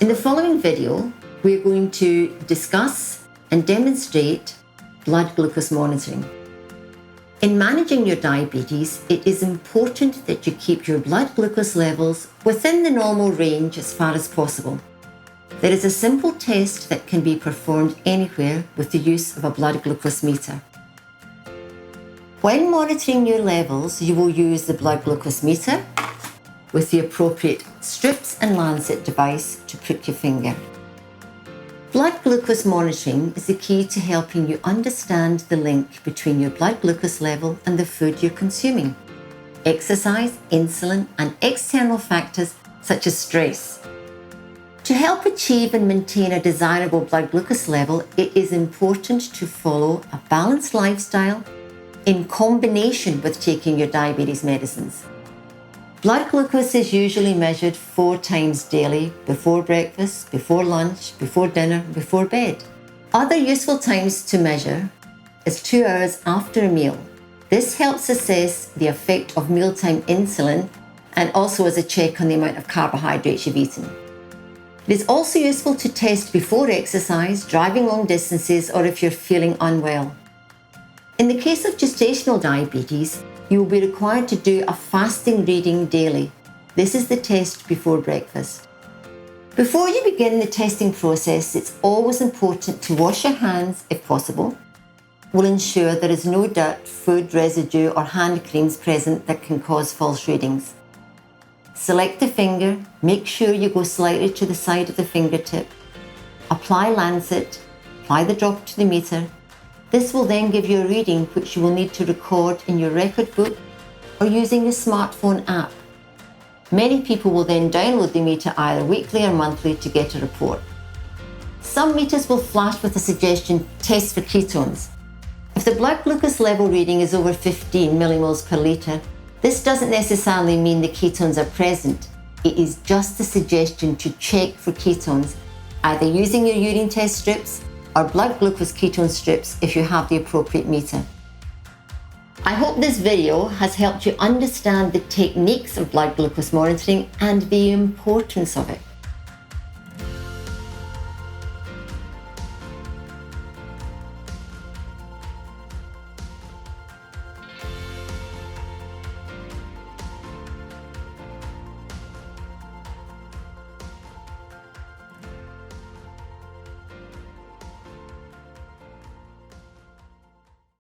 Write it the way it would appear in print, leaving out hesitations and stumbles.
In the following video, we're going to discuss and demonstrate blood glucose monitoring. In managing your diabetes, it is important that you keep your blood glucose levels within the normal range as far as possible. There is a simple test that can be performed anywhere with the use of a blood glucose meter. When monitoring your levels, you will use the blood glucose meter with the appropriate strips and lancet device to prick your finger. Blood glucose monitoring is the key to helping you understand the link between your blood glucose level and the food you're consuming. Exercise, insulin, and external factors such as stress. To help achieve and maintain a desirable blood glucose level, it is important to follow a balanced lifestyle in combination with taking your diabetes medicines. Blood glucose is usually measured 4 times daily, before breakfast, before lunch, before dinner, before bed. Other useful times to measure is 2 hours after a meal. This helps assess the effect of mealtime insulin and also as a check on the amount of carbohydrates you've eaten. It is also useful to test before exercise, driving long distances, or if you're feeling unwell. In the case of gestational diabetes, you will be required to do a fasting reading daily. This is the test before breakfast. Before you begin the testing process, it's always important to wash your hands if possible. We'll ensure there is no dirt, food residue, or hand creams present that can cause false readings. Select the finger, make sure you go slightly to the side of the fingertip. Apply lancet, apply the dropper to the meter. This will then give you a reading which you will need to record in your record book or using your smartphone app. Many people will then download the meter either weekly or monthly to get a report. Some meters will flash with a suggestion, test for ketones. If the blood glucose level reading is over 15 millimoles per litre, this doesn't necessarily mean the ketones are present. It is just a suggestion to check for ketones, either using your urine test strips or blood glucose ketone strips if you have the appropriate meter. I hope this video has helped you understand the techniques of blood glucose monitoring and the importance of it.